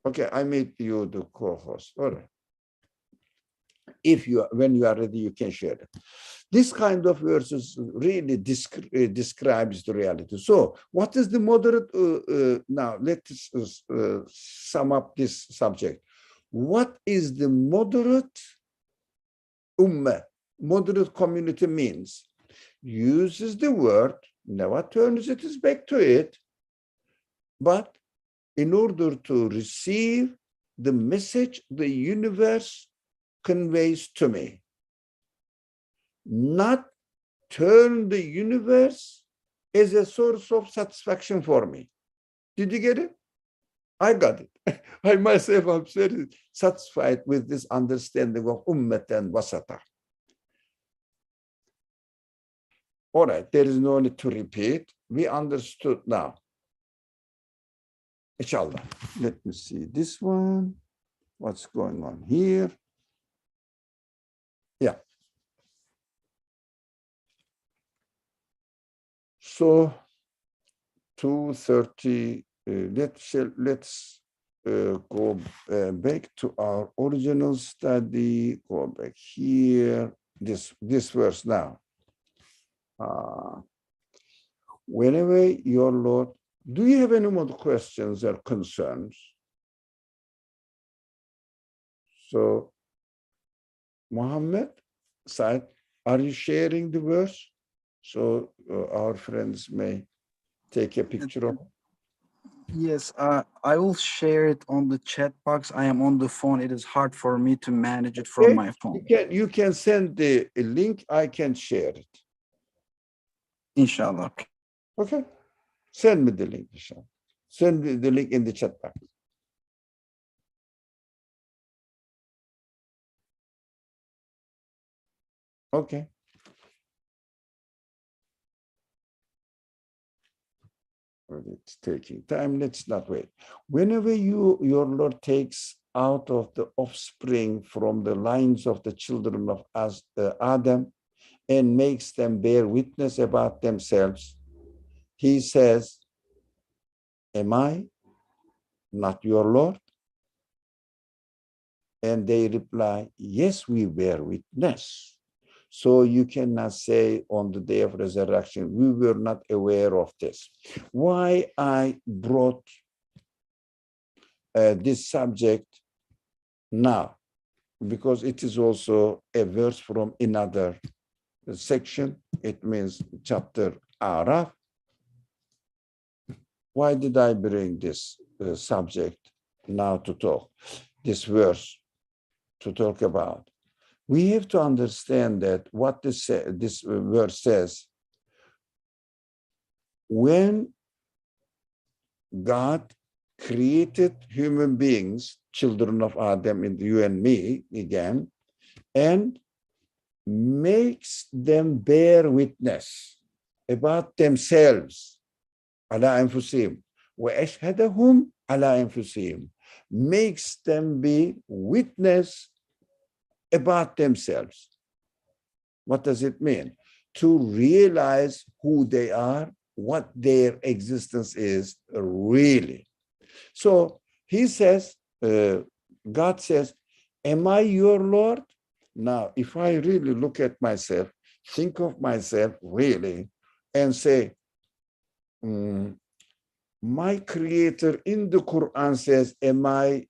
Okay, I made you the co-host. All right. When you are ready, you can share it. This kind of verses really describes the reality. So what is the moderate? Now, let's sum up this subject. What is the moderate ummah? Moderate community means uses the word, never turns it back to it, but in order to receive the message the universe conveys to me, not turn the universe as a source of satisfaction for me. Did you get it? I got it. I myself am very satisfied with this understanding of ummat and wasata. All right, there is no need to repeat. We understood now. Inshallah. Let me see this one. What's going on here? Yeah. So 2:30. Let's go back to our original study. Go back here. This verse now. Whenever your Lord, do you have any more questions or concerns? So, Muhammad, Said, are you sharing the verse? So our friends may take a picture of it. Yes, I will share it on the chat box. I am on the phone. It is hard for me to manage it from my phone. You can send the link. I can share it. Inshallah. Okay. Send me the link, inshallah. Send me the link in the chat box. Okay. It's taking time. Let's not wait. Whenever your Lord takes out of the offspring from the lines of the children of Adam and makes them bear witness about themselves, he says, am I not your Lord? And they reply, yes, we bear witness. So you cannot say on the day of resurrection, we were not aware of this. Why I brought this subject now? Because it is also a verse from another section. It means chapter Araf. Why did I bring this subject now to talk, this verse to talk about? We have to understand that what this verse says, when God created human beings, children of Adam, and you and me again, and makes them bear witness about themselves, ala anfusihim, wa ashhadahum ala anfusihim, makes them be witness about themselves. What does it mean? To realize who they are, what their existence is really. So he says, God says, am I your Lord? Now, if I really look at myself, think of myself really, and say, my creator in the Quran says, am I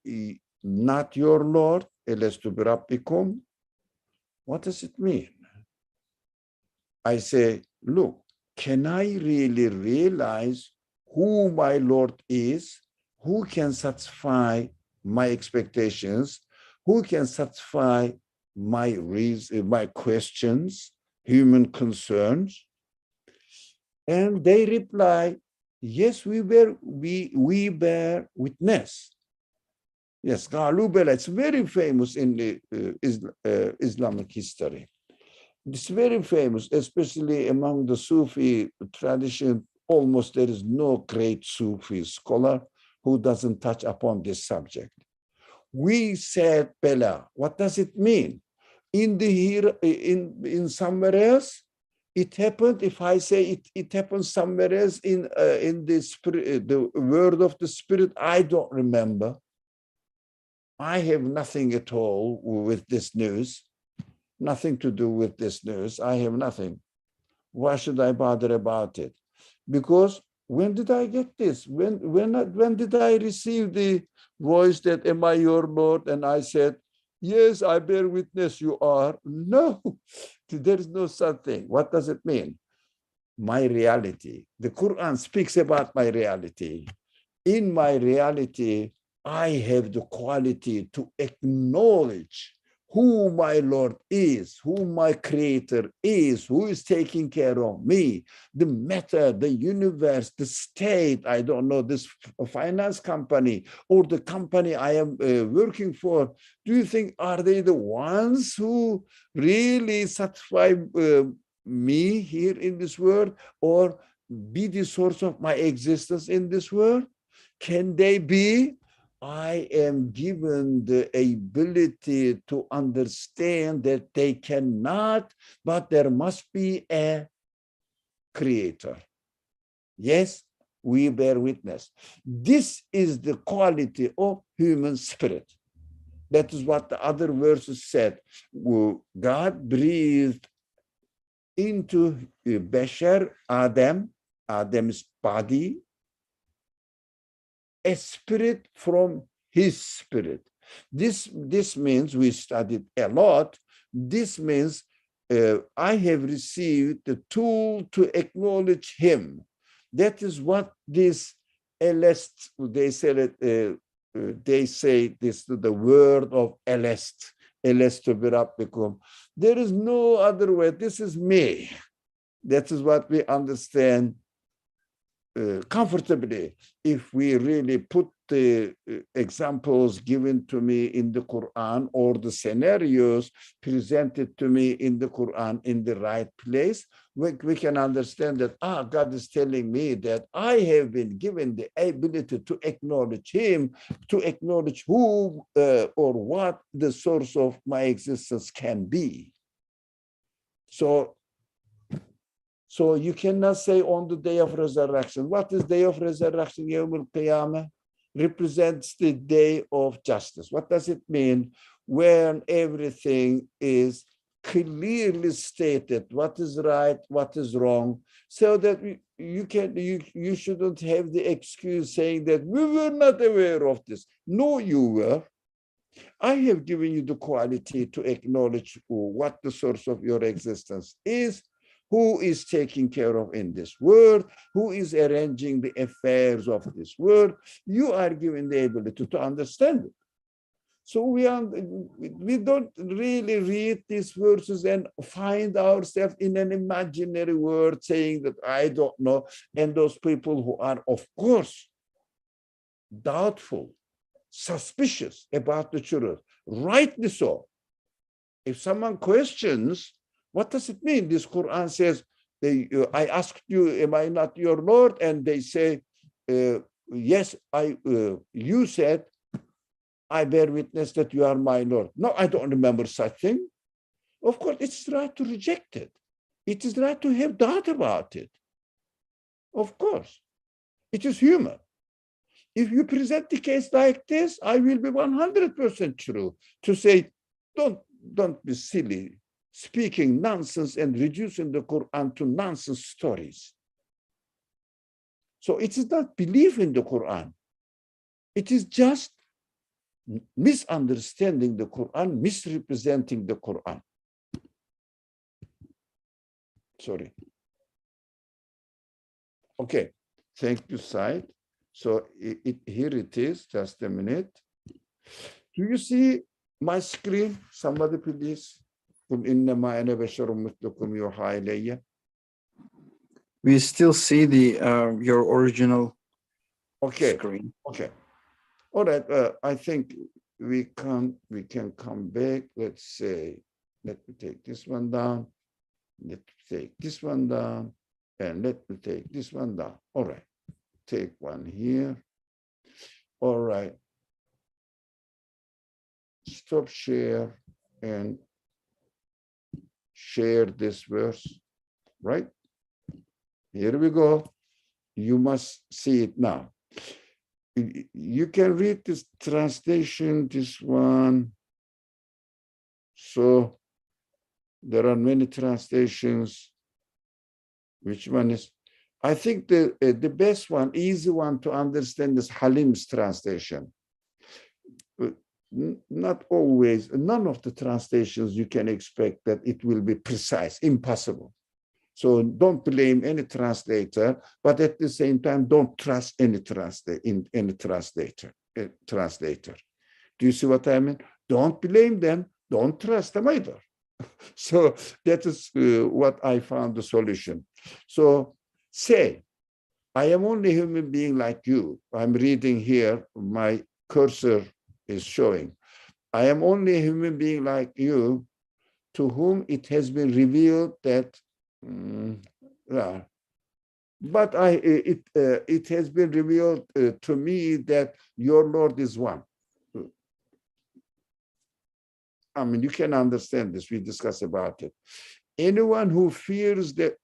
not your Lord? Elestu bi rabbikum? What does it mean? I say, look, can I really realize who my Lord is? Who can satisfy my expectations? Who can satisfy my questions, human concerns? And they reply, yes, we bear witness. Yes, it's very famous in the Islamic history. It's very famous, especially among the Sufi tradition. Almost there is no great Sufi scholar who doesn't touch upon this subject. We said Bela. What does it mean? In somewhere else, it happened. If I say it happened somewhere else in the spirit, the word of the Spirit, I don't remember. I have nothing at all with this news. Nothing to do with this news. I have nothing. Why should I bother about it? Because when did I get this? When did I receive the voice that, am I your Lord? And I said, yes, I bear witness you are. No, there is no such thing. What does it mean? My reality. The Quran speaks about my reality. In my reality, I have the quality to acknowledge who my Lord is, who my creator is, who is taking care of me, the matter, the universe, the state, I don't know, this finance company or the company I am working for. Do you think, are they the ones who really satisfy me here in this world or be the source of my existence in this world? Can they be? I am given the ability to understand that they cannot, but there must be a creator. Yes, we bear witness. This is the quality of human spirit. That is what the other verses said. God breathed into Bashar, Adam's body, a spirit from his spirit. This means, we studied a lot, this means I have received the tool to acknowledge him. That is what this elest, they say this, the word of elest to be rabbikum. There is no other way. This is me. That is what we understand comfortably. If we really put the examples given to me in the Quran or the scenarios presented to me in the Quran in the right place, we can understand that, God is telling me that I have been given the ability to acknowledge him, to acknowledge who or what the source of my existence can be. So you cannot say on the day of resurrection. What is day of resurrection? Yawm al-Qiyamah. represents the day of justice. What does it mean? When everything is clearly stated, what is right, what is wrong, so that you shouldn't have the excuse saying that we were not aware of this. No, you were. I have given you the quality to acknowledge what the source of your existence is, who is taking care of in this world, who is arranging the affairs of this world. You are given the ability to understand it. So we don't really read these verses and find ourselves in an imaginary world saying that I don't know. And those people who are, of course, doubtful, suspicious about the truth, rightly so. If someone questions, what does it mean? This Quran says, I asked you, am I not your Lord? And they say, yes, you said, I bear witness that you are my Lord. No, I don't remember such thing. Of course, it's right to reject it. It is right to have doubt about it. Of course, it is human. If you present the case like this, I will be 100% true to say, don't be silly, speaking nonsense and reducing the Quran to nonsense stories. So it is not belief in the Quran. It is just misunderstanding the Quran, misrepresenting the Quran. Sorry. Okay, thank you, Said. So here it is, just a minute. Do you see my screen? Somebody please. We still see the your original screen. Okay. All right. I think we can come back. Let's say, let me take this one down. Let me take this one down, and let me take this one down. All right. Take one here. All right. Stop share and share this verse, right? Here we go. You must see it now. You can read this translation, this one. So there are many translations. Which one is? I think the best one, easy one to understand is Halim's translation. Not always, none of the translations you can expect that it will be precise, impossible. So don't blame any translator, but at the same time, don't trust any translator. Do you see what I mean? Don't blame them, don't trust them either. So that is what I found the solution. So say, I am only a human being like you. I'm reading here, my cursor is showing. I am only a human being like you, to whom it has been revealed that, but it has been revealed to me that your Lord is one. I mean, you can understand this. We discussed about it. Anyone who fears that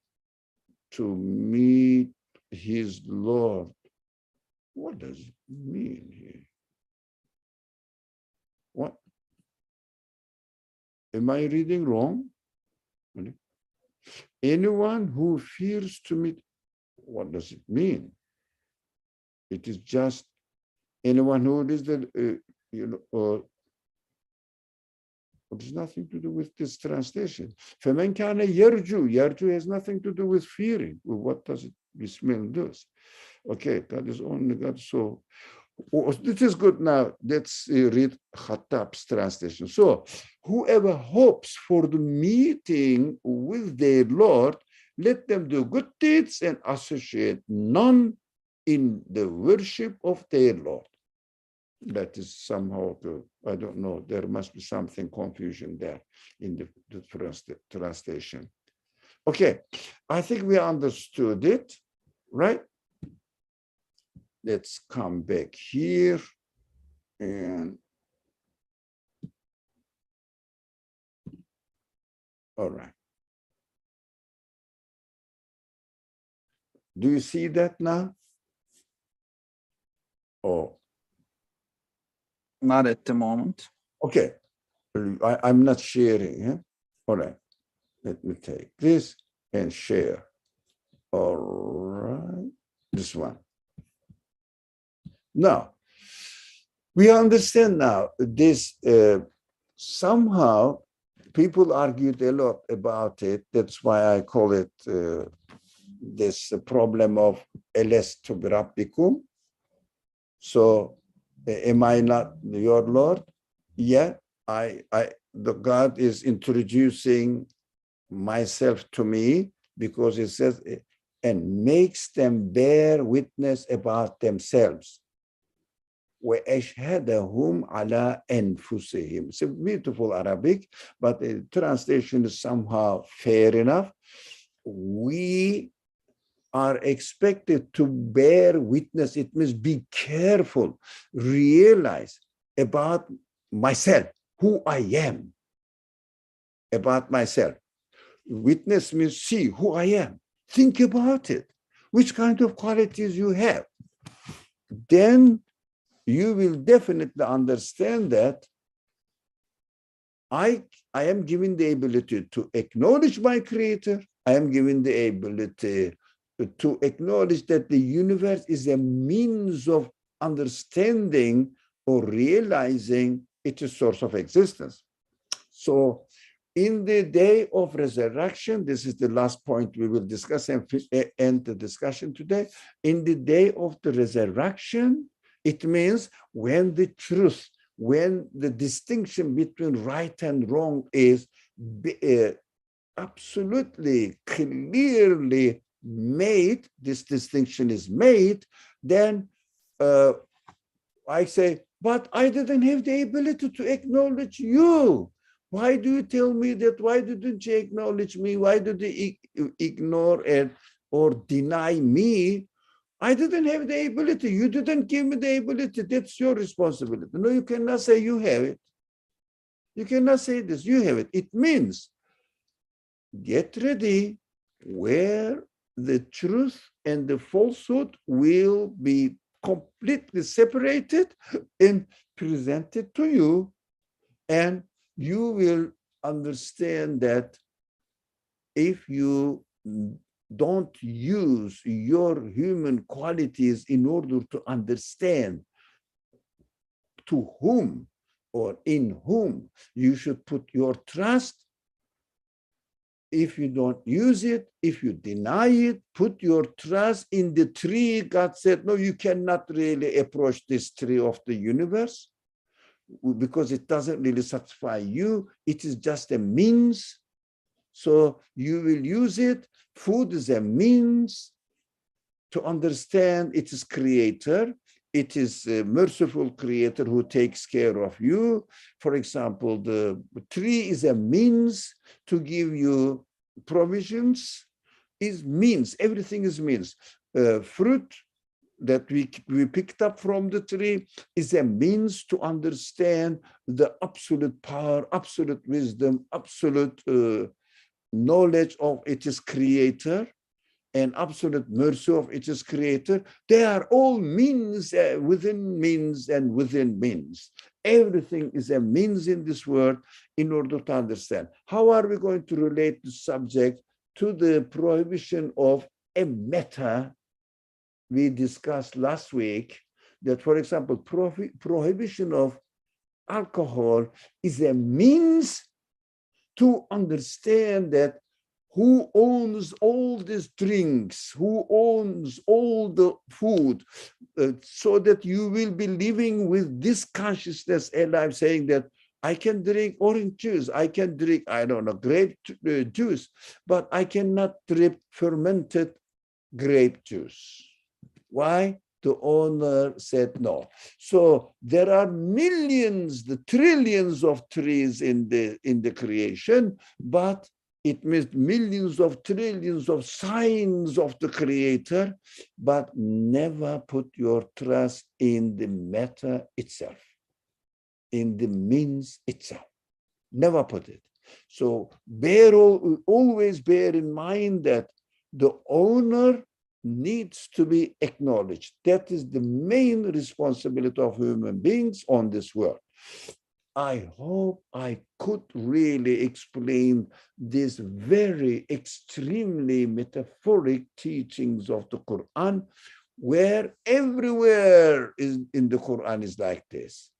to meet his Lord, what does it mean here? What? Am I reading wrong? Anyone who fears to meet, what does it mean? It is just anyone who is the, it has nothing to do with this translation. فَمَنْ كَانَ يَرْجُو. Yarju has nothing to do with fearing. Well, what does it Bismillah does? Okay, that is only God. So this is good. Now let's read Khattab's translation. So whoever hopes for the meeting with their Lord, let them do good deeds and associate none in the worship of their Lord. That is somehow, I don't know, there must be something confusion there in the first translation. Okay, I think we understood it, right? Let's come back here and all right. Do you see that now? Oh, Not at the moment. Okay, I'm not sharing. Huh? All right, let me take this and share. All right, this one. Now, we understand now this somehow people argued a lot about it. That's why I call it this problem of elestu birabbikum. So, am I not your Lord? Yeah, the God is introducing myself to me because it says, and makes them bear witness about themselves. وَأَشْهَدَهُمْ عَلَىٰ أَنفُسِهِمْ. It's a beautiful Arabic, but the translation is somehow fair enough. We are expected to bear witness. It means be careful, realize about myself, who I am, about myself. Witness means see who I am. Think about it, which kind of qualities you have. Then you will definitely understand that I am given the ability to acknowledge my creator. I am given the ability to acknowledge that the universe is a means of understanding or realizing its source of existence. So in the day of resurrection, this is the last point we will discuss and end the discussion today. In the day of the resurrection, it means when the truth, when the distinction between right and wrong is absolutely clearly made, this distinction is made, then I say, but I didn't have the ability to acknowledge you. Why do you tell me that? Why didn't you acknowledge me? Why did you ignore it or deny me? I didn't have the ability. You didn't give me the ability. That's your responsibility. No, you cannot say you have it. You cannot say this. You have it. It means get ready where the truth and the falsehood will be completely separated and presented to you, and you will understand that if you don't use your human qualities in order to understand to whom or in whom you should put your trust, if you don't use it, if you deny it, put your trust in the tree. God said, no, you cannot really approach this tree of the universe because it doesn't really satisfy you. It is just a means. So you will use it. Food is a means to understand its creator. It is a merciful creator who takes care of you. For example, the tree is a means to give you provisions, is means. Everything is means. Fruit that we picked up from the tree is a means to understand the absolute power, absolute wisdom, absolute knowledge of its creator and absolute mercy of its creator. They are all means within means and within means. Everything is a means in this world in order to understand. How are we going to relate the subject to the prohibition of a matter we discussed last week, that, for example, prohibition of alcohol is a means to understand that who owns all these drinks, who owns all the food, so that you will be living with this consciousness alive, saying that I can drink orange juice, I can drink, I don't know, grape juice, but I cannot drink fermented grape juice. Why? The owner said no. So there are millions, the trillions of trees in the creation, but it means millions of trillions of signs of the creator, but never put your trust in the matter itself, in the means itself. Never put it. So always bear in mind that the owner needs to be acknowledged. That is the main responsibility of human beings on this world. I hope I could really explain these very extremely metaphoric teachings of the Quran, where everywhere in the Quran is like this.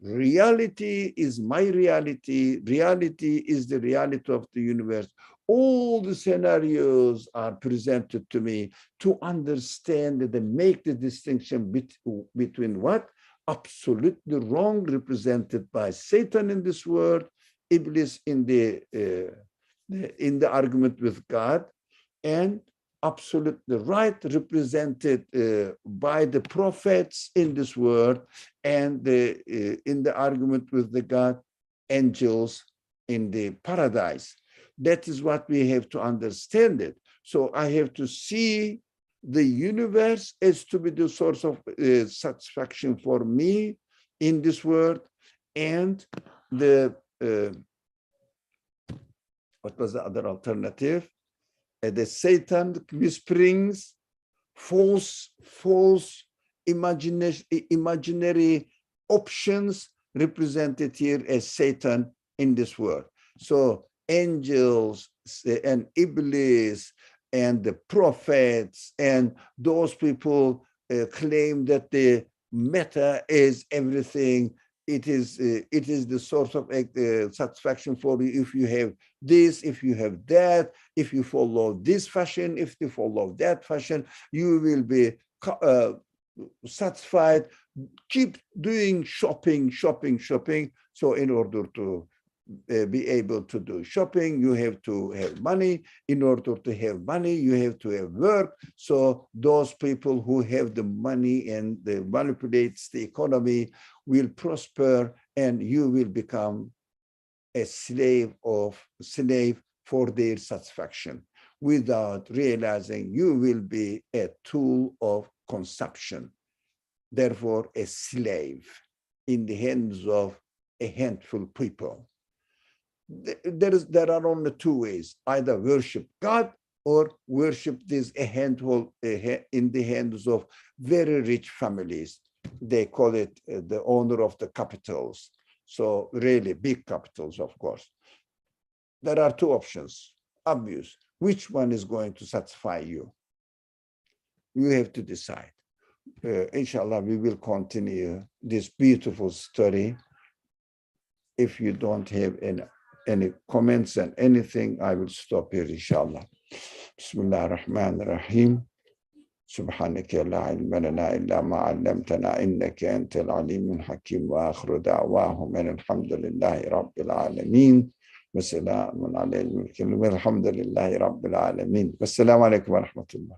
Reality is my reality. Reality is the reality of the universe. All the scenarios are presented to me to understand and make the distinction between what? Absolutely wrong, represented by Satan in this world, Iblis in the argument with God, and absolutely right, represented by the prophets in this world, and in the argument with the God, angels in the paradise. That is what we have to understand it. So I have to see the universe as to be the source of satisfaction for me in this world, and the what was the other alternative? The Satan whisperings, false imaginary options represented here as Satan in this world. So angels and Iblis and the prophets and those people claim that the matter is everything. It is the source of satisfaction for you if you have this, if you have that, if you follow this fashion, if you follow that fashion, you will be satisfied. Keep doing shopping. So in order to be able to do shopping, you have to have money. In order to have money, you have to have work. So those people who have the money and they manipulates the economy will prosper, and you will become a slave for their satisfaction without realizing you will be a tool of consumption. Therefore, a slave in the hands of a handful of people. There are only two ways: either worship God or worship this a handful in the hands of very rich families. They call it the owner of the capitals. So really big capitals, of course. There are two options, obvious. Which one is going to satisfy you? You have to decide. Inshallah, we will continue this beautiful story. If you don't have any comments and anything, I will stop here, inshallah. Bismillah ar-Rahman ar-Rahim. سبحانك لا علم لنا إلا ما علمتنا إنك أنت العليم الحكيم وآخر دعواهم أن الحمد لله رب العالمين وسلام على المرسلين والحمد لله رب العالمين والسلام عليكم ورحمة الله.